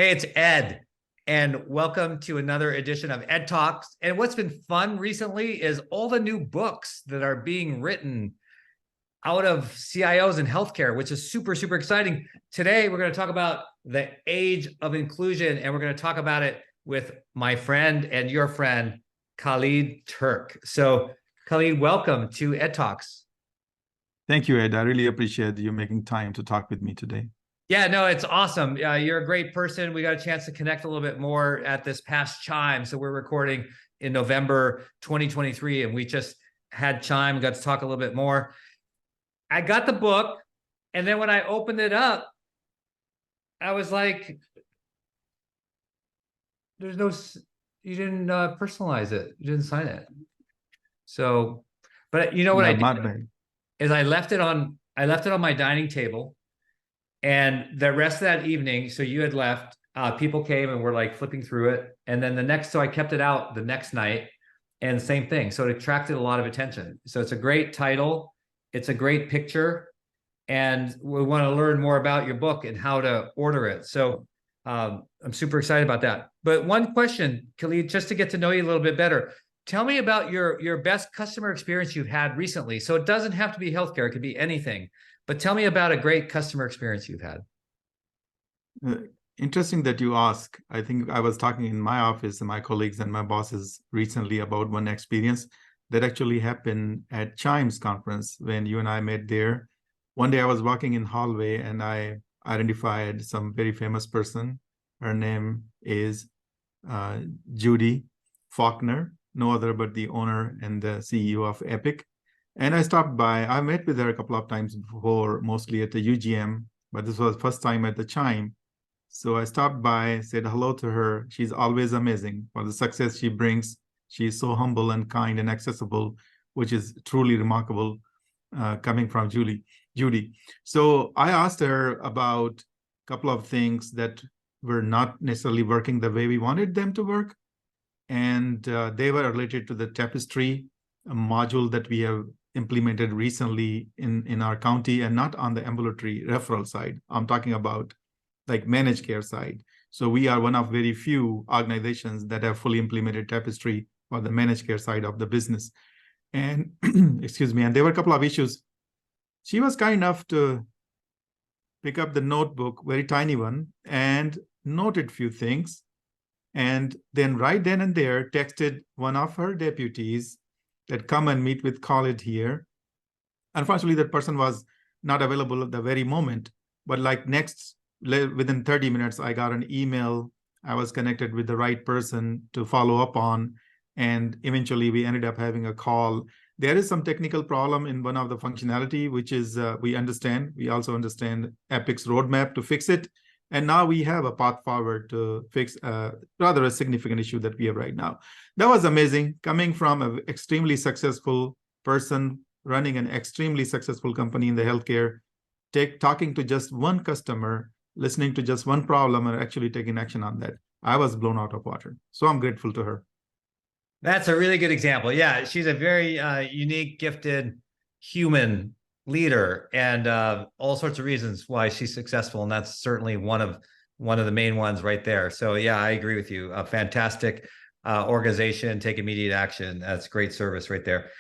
Hey, it's Ed, and welcome to another edition of Ed Talks. And what's been fun recently is all the new books that are being written out of CIOs in healthcare, which is super, super exciting. Today, we're going to talk about the age of inclusion, and we're going to talk about it with my friend and your friend, Khalid Turk. So, Khalid, welcome to Ed Talks. Thank you, Ed. I really appreciate you making time to talk with me today. Yeah, no, it's awesome. You're a great person. We got a chance to connect a little bit more at this past Chime. So we're recording in November 2023, and we just had Chime, got to talk a little bit more. I got the book, and then when I opened it up, I was like, there's no, you didn't personalize it. You didn't sign it. So, but you know what I did is I left it on my dining table. And the rest of that evening, so you had left, people came and were like flipping through it. And then so I kept it out the next night and same thing. So it attracted a lot of attention. So it's a great title. It's a great picture. And we want to learn more about your book and how to order it. So I'm super excited about that. But one question, Khalid, just to get to know you a little bit better, tell me about your best customer experience you've had recently. So it doesn't have to be healthcare. It could be anything. But tell me about a great customer experience you've had. Interesting that you ask. I think I was talking in my office and my colleagues and my bosses recently about one experience that actually happened at Chimes conference when you and I met there. One day I was walking in hallway and I identified some very famous person. Her name is Judy Faulkner, no other but the owner and the CEO of Epic. And I stopped by. I met with her a couple of times before, mostly at the UGM, but this was the first time at the Chime. So I stopped by, said hello to her. She's always amazing for the success she brings. She's so humble and kind and accessible, which is truly remarkable coming from Judy. So I asked her about a couple of things that were not necessarily working the way we wanted them to work. And they were related to the Tapestry, a module that we have implemented recently in our county, and not on the ambulatory referral side. I'm talking about like managed care side. So we are one of very few organizations that have fully implemented Tapestry for the managed care side of the business. And excuse me, and there were a couple of issues. She was kind enough to pick up the notebook, very tiny one, and noted few things. And then right then and there texted one of her deputies that come and meet with Khalid here. Unfortunately, that person was not available at the very moment, but like within 30 minutes, I got an email. I was connected with the right person to follow up on, and eventually we ended up having a call. There is some technical problem in one of the functionality, which is we understand. We also understand Epic's roadmap to fix it. And now we have a path forward to fix rather a significant issue that we have right now. That was amazing, coming from an extremely successful person running an extremely successful company in the healthcare, talking to just one customer, listening to just one problem, and actually taking action on that. I was blown out of water. So I'm grateful to her. That's a really good example. Yeah, she's a very unique, gifted human leader, and all sorts of reasons why she's successful, and that's certainly one of the main ones right there. So yeah, I agree with you. A fantastic organization, take immediate action. That's great service right there.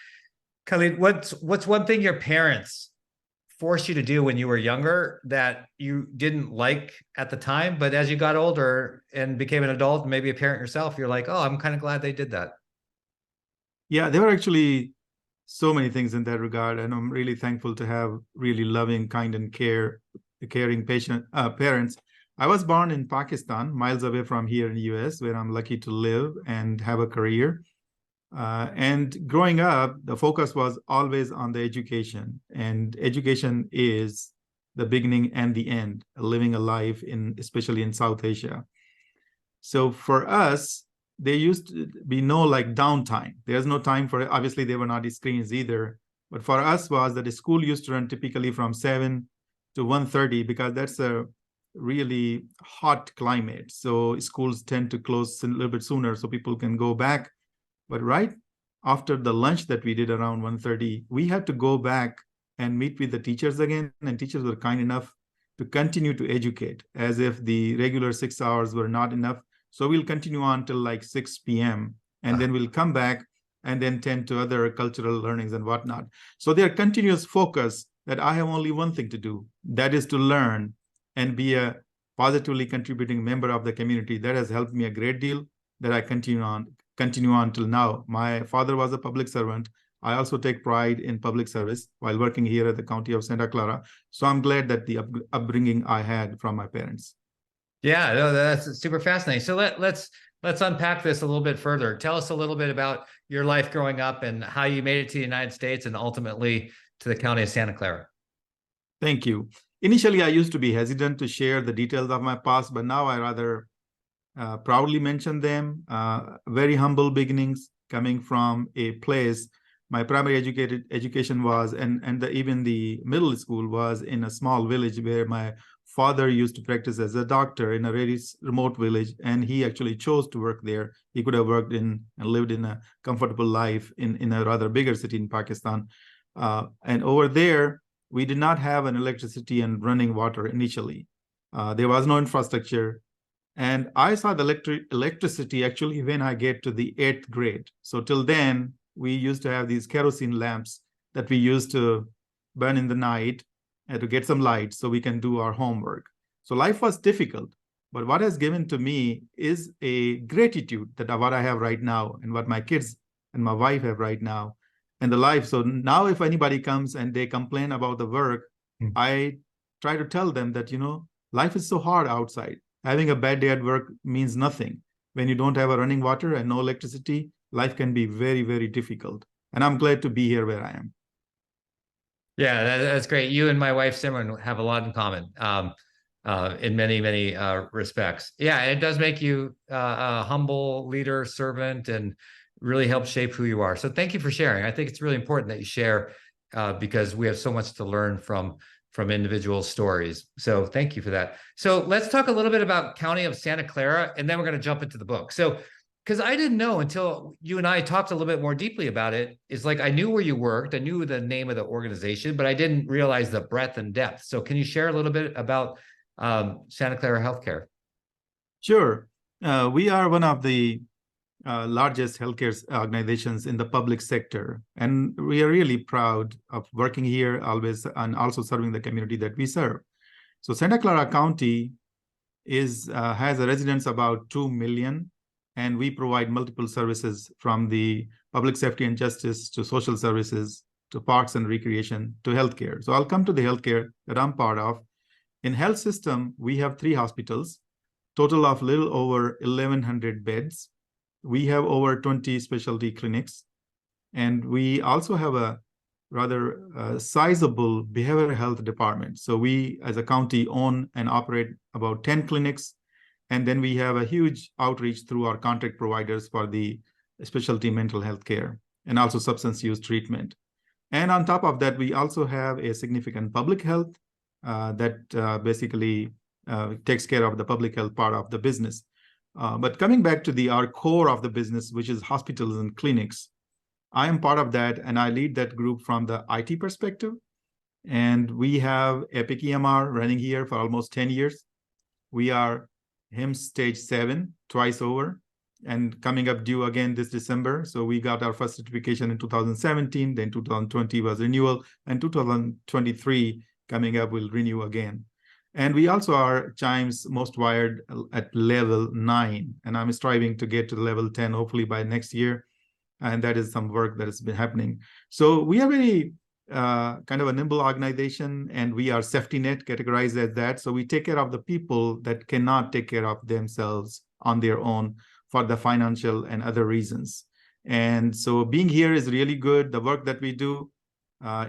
Khalid, what's one thing your parents forced you to do when you were younger that you didn't like at the time, but as you got older and became an adult, maybe a parent yourself, you're like, oh, I'm kind of glad they did that? Yeah, there were actually so many things in that regard, and I'm really thankful to have really loving, kind, and caring parents. I was born in Pakistan, miles away from here in the US, where I'm lucky to live and have a career. And growing up, the focus was always on the education, and education is the beginning and the end, living a life especially in South Asia. So for us, there used to be no like downtime. There's no time for it. Obviously, there were not screens either. But for us was that the school used to run typically from 7 to 1:30 because that's a really hot climate. So schools tend to close a little bit sooner so people can go back. But right after the lunch that we did around 1:30, we had to go back and meet with the teachers again. And teachers were kind enough to continue to educate, as if the regular 6 hours were not enough. So we'll continue on till like 6 p.m. and then we'll come back and then tend to other cultural learnings and whatnot. So their continuous focus that I have only one thing to do, that is to learn and be a positively contributing member of the community. That has helped me a great deal, that I continue on till now. My father was a public servant. I also take pride in public service while working here at the County of Santa Clara. So I'm glad that the upbringing I had from my parents. Yeah, no, that's super fascinating. So let's unpack this a little bit further. Tell us a little bit about your life growing up and how you made it to the United States and ultimately to the County of Santa Clara. Thank you. Initially, I used to be hesitant to share the details of my past, but now I rather proudly mention them. Very humble beginnings, coming from a place. My primary education was, and even the middle school was in a small village where my father used to practice as a doctor in a very remote village, and he actually chose to work there. He could have worked in and lived in a comfortable life in a rather bigger city in Pakistan. And over there, we did not have an electricity and running water initially. There was no infrastructure. And I saw the electricity actually when I get to the 8th grade. So till then, we used to have these kerosene lamps that we used to burn in the night to get some light so we can do our homework. So life was difficult, but what has given to me is a gratitude that what I have right now and what my kids and my wife have right now and the life. So now if anybody comes and they complain about the work, I try to tell them that, life is so hard outside. Having a bad day at work means nothing. When you don't have a running water and no electricity, life can be very, very difficult. And I'm glad to be here where I am. Yeah, that's great. You and my wife Simran have a lot in common in many, many respects. Yeah, it does make you a humble leader, servant, and really helps shape who you are. So thank you for sharing. I think it's really important that you share because we have so much to learn from individual stories. So thank you for that. So let's talk a little bit about County of Santa Clara, and then we're going to jump into the book. So because I didn't know until you and I talked a little bit more deeply about it, is like I knew where you worked, I knew the name of the organization, but I didn't realize the breadth and depth. So can you share a little bit about Santa Clara Healthcare? Sure. We are one of the largest healthcare organizations in the public sector, and we are really proud of working here always and also serving the community that we serve. So Santa Clara County has a residents about 2 million. And we provide multiple services from the public safety and justice to social services, to parks and recreation, to healthcare. So I'll come to the healthcare that I'm part of. In health system, we have 3 hospitals, total of little over 1,100 beds. We have over 20 specialty clinics. And we also have a rather sizable behavioral health department. So we, as a county, own and operate about 10 clinics. And then we have a huge outreach through our contract providers for the specialty mental health care and also substance use treatment. And on top of that, we also have a significant public health that basically takes care of the public health part of the business. But coming back to our core of the business, which is hospitals and clinics, I am part of that, and I lead that group from the IT perspective. And we have Epic EMR running here for almost 10 years. We are HIMSS stage 7 twice over and coming up due again this December. So we got our first certification in 2017, then 2020 was renewal, and 2023 coming up will renew again. And we also are Chimes most wired at level 9, and I'm striving to get to level 10 hopefully by next year. And that is some work that has been happening. So we are very kind of a nimble organization, and we are safety net categorized as that. So we take care of the people that cannot take care of themselves on their own for the financial and other reasons. And so being here is really good. The work that we do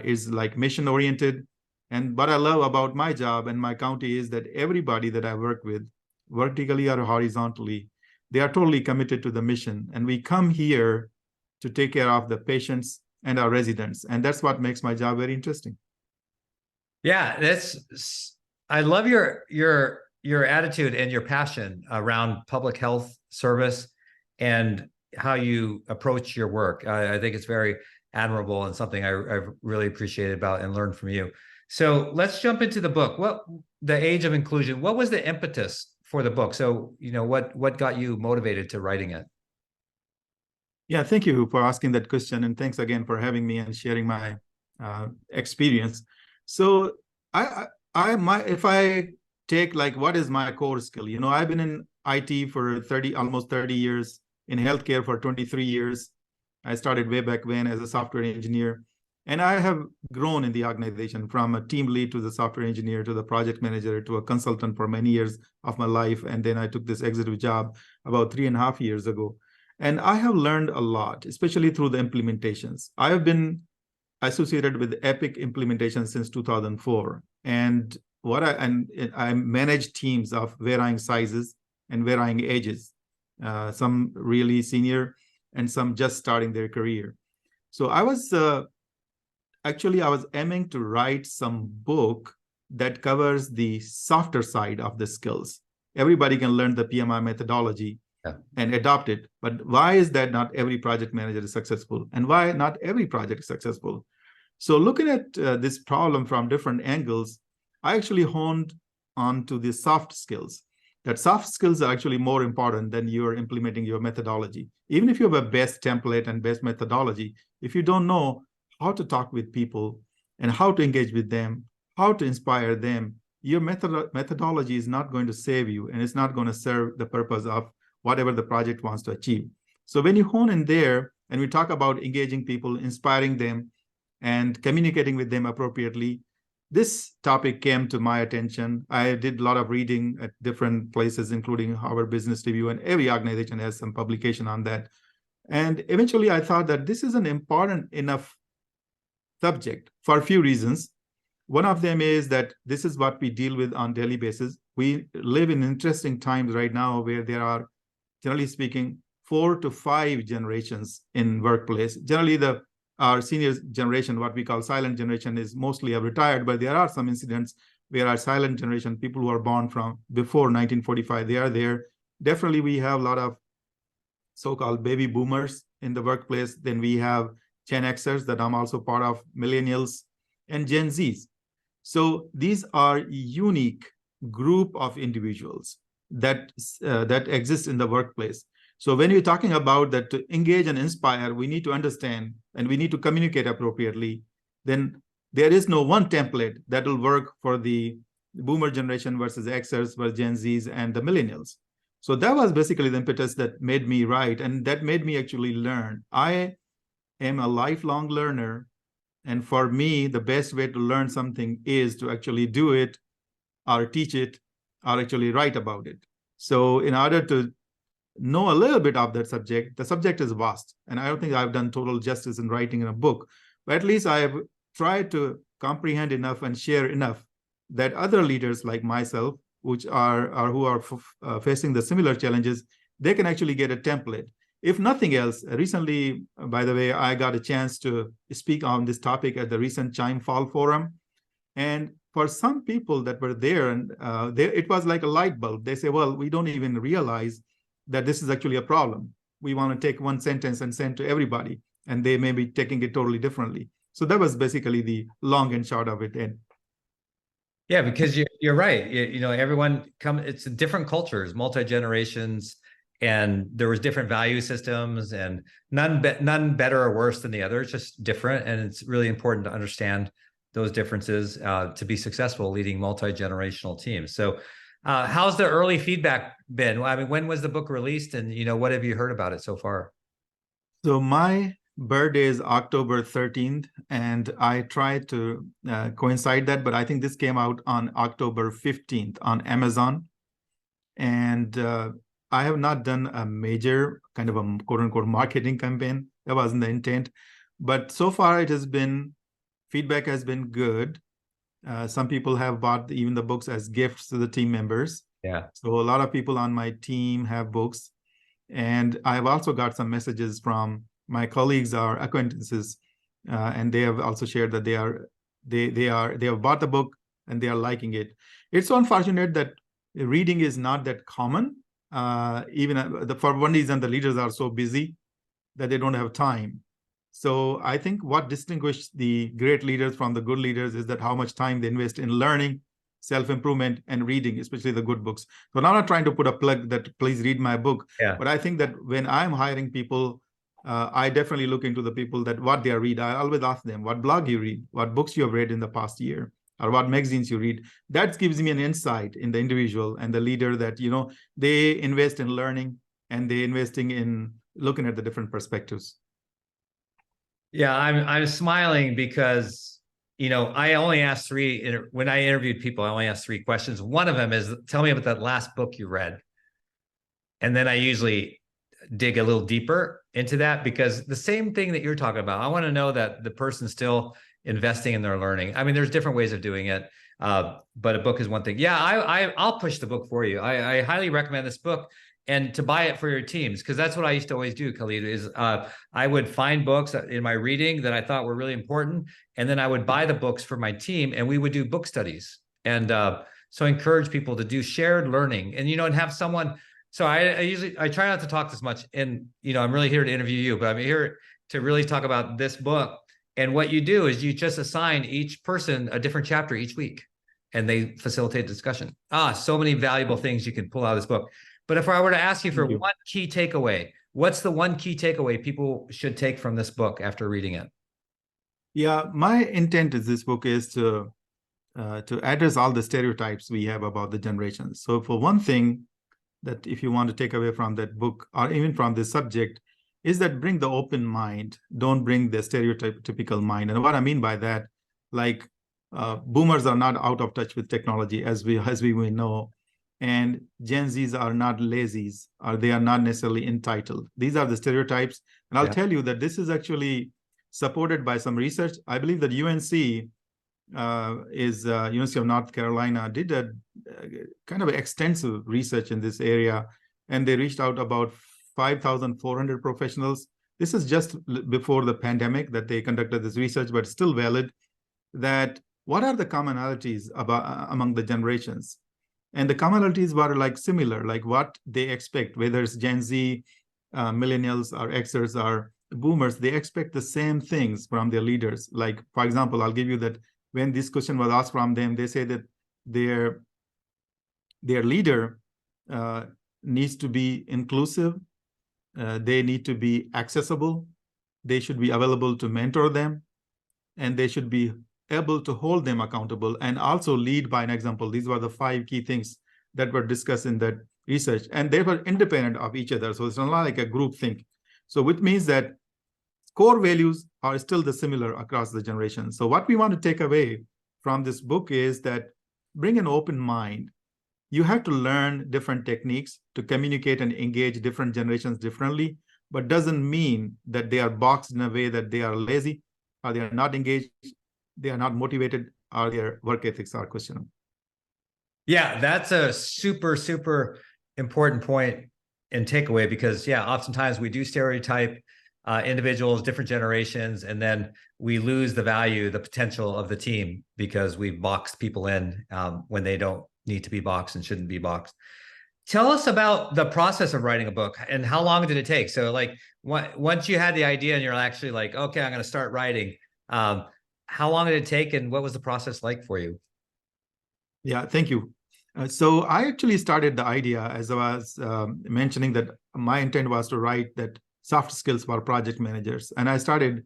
is like mission oriented. And what I love about my job and my county is that everybody that I work with, vertically or horizontally, they are totally committed to the mission. And we come here to take care of the patients and our residents. And that's what makes my job very interesting. Yeah, I love your attitude and your passion around public health service and how you approach your work. I think it's very admirable and something I really appreciate about and learned from you. So let's jump into the book. the age of inclusion, what was the impetus for the book? So, what got you motivated to writing it? Yeah, thank you for asking that question, and thanks again for having me and sharing my experience. So, if I take like what is my core skill, I've been in IT for almost 30 years, in healthcare for 23 years. I started way back when as a software engineer, and I have grown in the organization from a team lead to the software engineer to the project manager to a consultant for many years of my life, and then I took this executive job about 3.5 years ago. And I have learned a lot, especially through the implementations. I have been associated with Epic implementation since 2004. And I manage teams of varying sizes and varying ages, some really senior and some just starting their career. So I was aiming to write some book that covers the softer side of the skills. Everybody can learn the PMI methodology, yeah, and adopt it. But why is that not every project manager is successful? And why not every project is successful? So looking at this problem from different angles, I actually honed onto the soft skills. That soft skills are actually more important than you're implementing your methodology. Even if you have a best template and best methodology, if you don't know how to talk with people and how to engage with them, how to inspire them, your methodology is not going to save you, and it's not going to serve the purpose of whatever the project wants to achieve. So when you hone in there and we talk about engaging people, inspiring them, and communicating with them appropriately, this topic came to my attention. I did a lot of reading at different places, including Harvard Business Review, and every organization has some publication on that. And eventually I thought that this is an important enough subject for a few reasons. One of them is that this is what we deal with on a daily basis. We live in interesting times right now where there are, generally speaking, 4 to 5 generations in workplace. Generally, our senior generation, what we call silent generation, is mostly retired, but there are some incidents where our silent generation, people who are born from before 1945, they are there. Definitely, we have a lot of so-called baby boomers in the workplace. Then we have Gen Xers, that I'm also part of, millennials, and Gen Zs. So these are unique group of individuals that exist in the workplace. So when you're talking about that, to engage and inspire, we need to understand and we need to communicate appropriately. Then there is no one template that will work for the boomer generation versus Xers versus Gen Zs and the millennials. So that was basically the impetus that made me write, and that made me actually learn. I am a lifelong learner. And for me, the best way to learn something is to actually do it or teach it or actually write about it. So in order to know a little bit of that subject, the subject is vast. And I don't think I've done total justice in writing in a book, but at least I have tried to comprehend enough and share enough that other leaders like myself, who are facing the similar challenges, they can actually get a template. If nothing else, recently, by the way, I got a chance to speak on this topic at the recent Chime Fall Forum. And for some people that were there, and it was like a light bulb. They say, well, we don't even realize that this is actually a problem. We want to take one sentence and send to everybody, and they may be taking it totally differently. So that was basically the long and short of it. And yeah, because you're right. Everyone it's different cultures, multi-generations, and there was different value systems, and none better or worse than the other. It's just different, and it's really important to understand those differences to be successful leading multi-generational teams. So how's the early feedback been? I mean, when was the book released, and what have you heard about it so far? So my birthday is October 13th, and I tried to coincide that, but I think this came out on October 15th on Amazon. And I have not done a major kind of a quote-unquote marketing campaign. That wasn't the intent. But so far, feedback has been good. Some people have bought even the books as gifts to the team members. Yeah. So a lot of people on my team have books. And I've also got some messages from my colleagues or acquaintances, and they have also shared that they have bought the book and they are liking it. It's so unfortunate that reading is not that common. For one reason, the leaders are so busy that they don't have time. So I think what distinguishes the great leaders from the good leaders is that how much time they invest in learning self-improvement, and reading, especially the good books. So now I'm not trying to put a plug that please read my book, but I think that when I'm hiring people, I definitely look into the people that what they are read. I always ask them, what blog you read, what books you have read in the past year, or what magazines you read. That gives me an insight in the individual and the leader that, they invest in learning and they investing in looking at the different perspectives. Yeah, I'm smiling because, I only asked when I interviewed people, I only asked 3 questions. One of them is, tell me about that last book you read. And then I usually dig a little deeper into that, because the same thing that you're talking about, I want to know that the person's still investing in their learning. I mean, there's different ways of doing it, but a book is one thing. Yeah, I'll push the book for you. I highly recommend this book, and to buy it for your teams, because that's what I used to always do, Khalid, is I would find books in my reading that I thought were really important, and then I would buy the books for my team, and we would do book studies. And so I encourage people to do shared learning, and have someone. So I try not to talk this much, and I'm really here to interview you, but I'm here to really talk about this book. And what you do is you just assign each person a different chapter each week, and they facilitate discussion. So many valuable things you can pull out of this book. But if I were to ask you for one key takeaway, what's the one key takeaway people should take from this book after reading it? Yeah, my intent is this book is to address all the stereotypes we have about the generations. So for one thing, that if you want to take away from that book or even from this subject, is that bring the open mind, don't bring the stereotypical mind. And what I mean by that, like boomers are not out of touch with technology, as we know, and Gen Zs are not lazies, or they are not necessarily entitled. These are the stereotypes. And I'll tell you that this is actually supported by some research. I believe that UNC University of North Carolina did a kind of extensive research in this area, and they reached out about 5,400 professionals. This is just before the pandemic that they conducted this research, but still valid. That what are the commonalities among the generations? And the commonalities were like similar, like what they expect, whether it's Gen Z, millennials, or Xers, or boomers, they expect the same things from their leaders. Like, for example, I'll give you that when this question was asked from them, they say that their leader needs to be inclusive, they need to be accessible, they should be available to mentor them, and they should be able to hold them accountable and also lead by an example. These were the 5 key things that were discussed in that research, and they were independent of each other. So it's not like a group think. So which means that core values are still the similar across the generations. So what we want to take away from this book is that bring an open mind. You have to learn different techniques to communicate and engage different generations differently, but doesn't mean that they are boxed in a way that they are lazy, or they are not engaged, they are not motivated, or their work ethics are questionable. Yeah, that's a super, super important point and takeaway, because oftentimes we do stereotype individuals, different generations, and then we lose the value, the potential of the team, because we've boxed people in when they don't need to be boxed and shouldn't be boxed. Tell us about the process of writing a book, and how long did it take? So like once you had the idea and you're actually like, okay, I'm going to start writing, how long did it take, and what was the process like for you? Yeah, thank you. So I actually started the idea, as I was mentioning, that my intent was to write that soft skills for project managers. And I started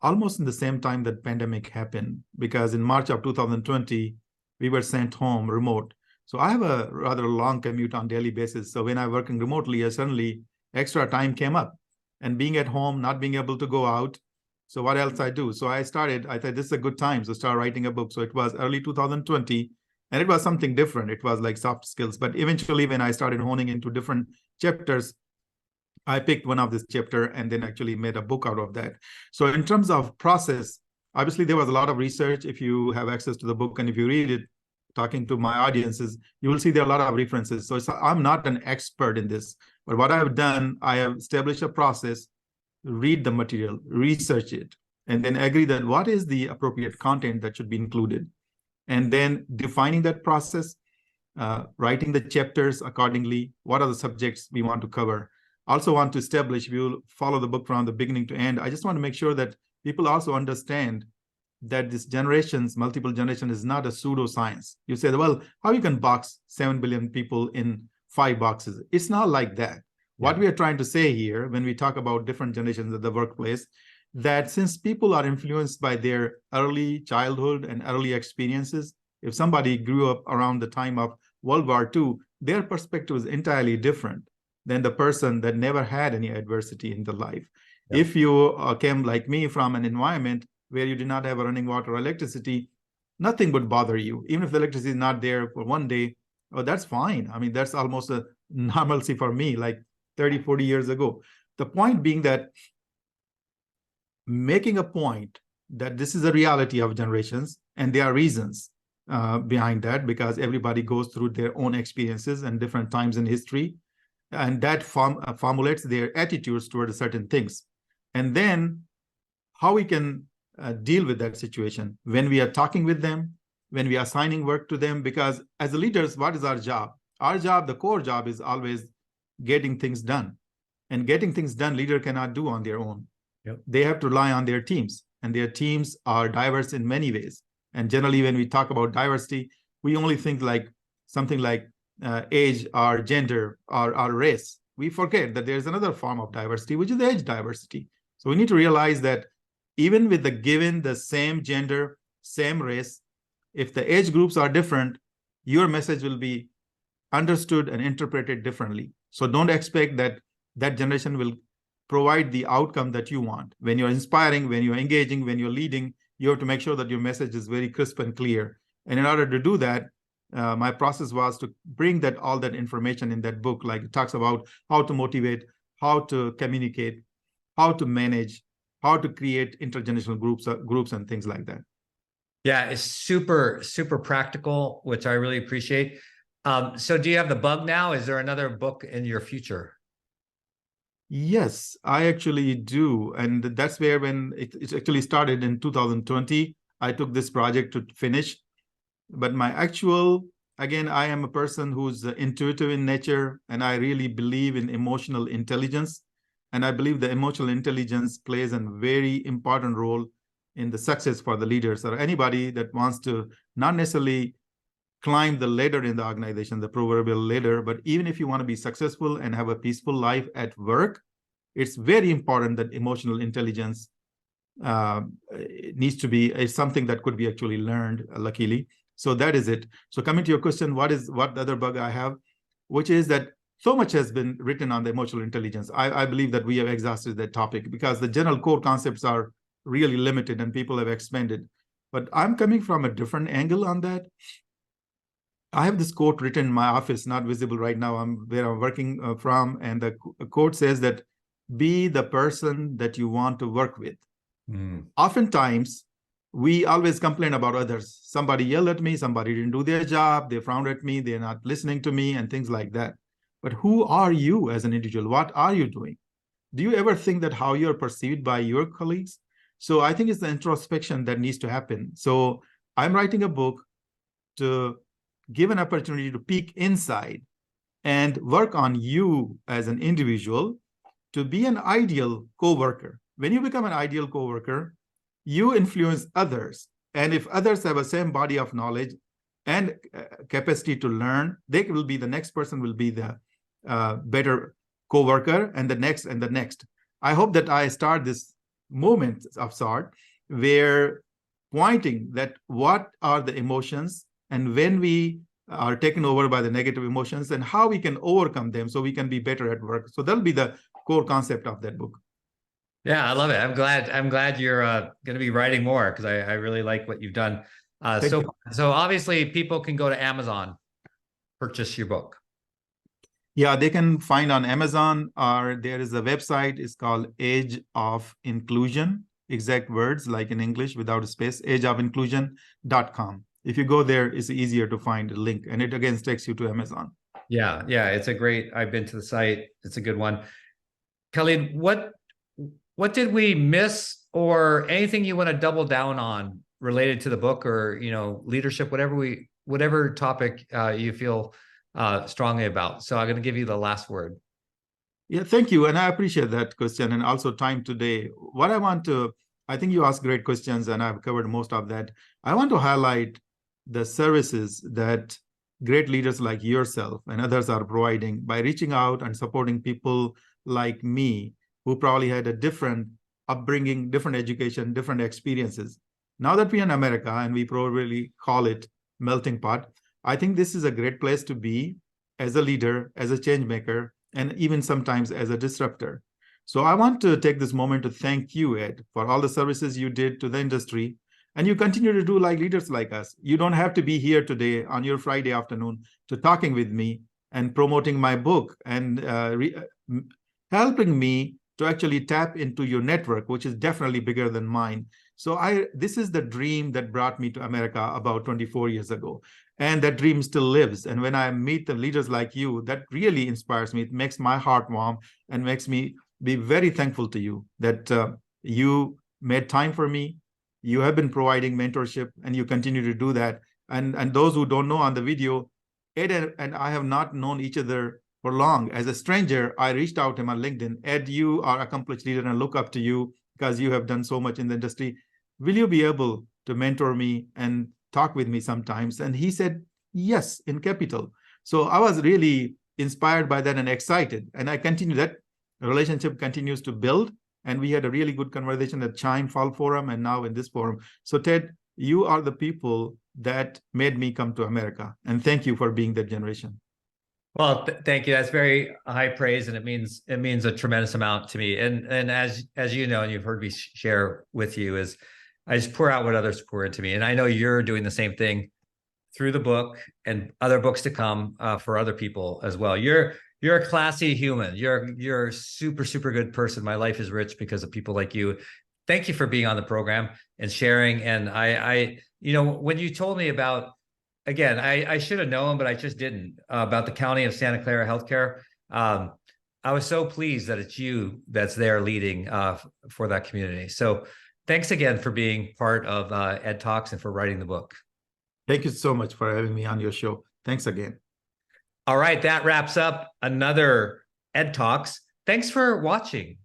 almost in the same time that pandemic happened, because in March of 2020, we were sent home remote. So I have a rather long commute on daily basis. So when I'm working remotely, suddenly extra time came up, and being at home, not being able to go out. So what else I do? So I thought this is a good time to start writing a book. So it was early 2020, and it was something different. It was like soft skills. But eventually, when I started honing into different chapters, I picked one of this chapter and then actually made a book out of that. So in terms of process, obviously there was a lot of research. If you have access to the book and if you read it, talking to my audiences, you will see there are a lot of references. So I'm not an expert in this, but what I have done, I have established a process, read the material, research it, and then agree that what is the appropriate content that should be included. And then defining that process, writing the chapters accordingly, what are the subjects we want to cover. Also want to establish, we will follow the book from the beginning to end. I just want to make sure that people also understand that this multiple generation is not a pseudoscience. You say, well, how you can box 7 billion people in 5 boxes? It's not like that. What we are trying to say here, when we talk about different generations at the workplace, that since people are influenced by their early childhood and early experiences, if somebody grew up around the time of World War II, their perspective is entirely different than the person that never had any adversity in their life. Yeah. If you came like me from an environment where you did not have running water or electricity, nothing would bother you. Even if the electricity is not there for one day, oh, that's fine. I mean, that's almost a normalcy for me, like 30, 40 years ago. The point being that making a point that this is a reality of generations, and there are reasons behind that, because everybody goes through their own experiences and different times in history, and that formulates their attitudes toward certain things. And then how we can deal with that situation when we are talking with them, when we are assigning work to them, because as leaders, what is our job? Our job, the core job, is always getting things done. And getting things done, leader cannot do on their own. Yep. They have to rely on their teams, and their teams are diverse in many ways. And generally, when we talk about diversity, we only think like something like age or gender or race. We forget that there's another form of diversity, which is age diversity. So we need to realize that even with the same gender, same race, if the age groups are different, your message will be understood and interpreted differently. So don't expect that that generation will provide the outcome that you want. When you're inspiring, when you're engaging, when you're leading, you have to make sure that your message is very crisp and clear. And in order to do that, my process was to bring all that information in that book. Like, it talks about how to motivate, how to communicate, how to manage, how to create intergenerational groups and things like that. Yeah, it's super, super practical, which I really appreciate. So do you have the bug now? Is there another book in your future? Yes, I actually do. And that's where, when it actually started in 2020, I took this project to finish. But again, I am a person who's intuitive in nature, and I really believe in emotional intelligence. And I believe the emotional intelligence plays a very important role in the success for the leaders or anybody that wants to not necessarily climb the ladder in the organization, the proverbial ladder, but even if you want to be successful and have a peaceful life at work, it's very important that emotional intelligence needs to be something that could be actually learned, luckily. So that is it. So coming to your question, what the other bug I have, which is that so much has been written on the emotional intelligence. I believe that we have exhausted that topic because the general core concepts are really limited and people have expanded. But I'm coming from a different angle on that. I have this quote written in my office, not visible right now. Where I'm working from, and the quote says that, be the person that you want to work with. Oftentimes, we always complain about others. Somebody yelled at me, somebody didn't do their job, they frowned at me, they're not listening to me, and things like that. But who are you as an individual? What are you doing? Do you ever think that how you're perceived by your colleagues? So I think it's the introspection that needs to happen. So I'm writing a book to give an opportunity to peek inside and work on you as an individual to be an ideal coworker. When you become an ideal coworker, you influence others. And if others have the same body of knowledge and capacity to learn, the next person will be the better coworker, and the next and the next. I hope that I start this movement of sort where pointing that what are the emotions, and when we are taken over by the negative emotions, and how we can overcome them so we can be better at work. So that'll be the core concept of that book. Yeah, I love it. I'm glad you're going to be writing more, because I really like what you've done. So obviously people can go to Amazon, purchase your book. Yeah, they can find on Amazon, or there is a website. It's called Age of Inclusion. Exact words like in English without a space, ageofinclusion.com. If you go there, it's easier to find a link, and it again takes you to Amazon. Yeah, it's I've been to the site. It's a good one. Khalid, what did we miss, or anything you want to double down on related to the book, or leadership, whatever topic you feel strongly about? So I'm going to give you the last word. Yeah, thank you. And I appreciate that question, and also time today. What I want to I think you asked great questions, and I've covered most of that. I want to highlight the services that great leaders like yourself and others are providing by reaching out and supporting people like me, who probably had a different upbringing, different education, different experiences. Now that we're in America and we probably call it melting pot, I think this is a great place to be as a leader, as a change maker, and even sometimes as a disruptor. So I want to take this moment to thank you, Ed, for all the services you did to the industry. And you continue to do like leaders like us. You don't have to be here today on your Friday afternoon to talking with me and promoting my book and helping me to actually tap into your network, which is definitely bigger than mine. So this is the dream that brought me to America about 24 years ago. And that dream still lives. And when I meet the leaders like you, that really inspires me. It makes my heart warm and makes me be very thankful to you that you made time for me. You have been providing mentorship and you continue to do that. And those who don't know on the video, Ed and I have not known each other for long. As a stranger, I reached out to him on LinkedIn. Ed, you are an accomplished leader and I look up to you because you have done so much in the industry. Will you be able to mentor me and talk with me sometimes? And he said, yes, in capital. So I was really inspired by that and excited. And I continue that relationship continues to build. And we had a really good conversation at Chime Fall Forum and now in this forum. So Ted, you are the people that made me come to America. And thank you for being that generation. Well, thank you. That's very high praise, and it means a tremendous amount to me. And as you know, and you've heard me share with you, is I just pour out what others pour into me. And I know you're doing the same thing through the book and other books to come for other people as well. You're a classy human. You're a super good person. My life is rich because of people like you. Thank you for being on the program and sharing. And I when you told me about, again, I should have known, but I just didn't, about the County of Santa Clara Healthcare. I was so pleased that it's you that's there leading for that community. So thanks again for being part of EDTalks and for writing the book. Thank you so much for having me on your show. Thanks again. All right, that wraps up another EDTalks. Thanks for watching.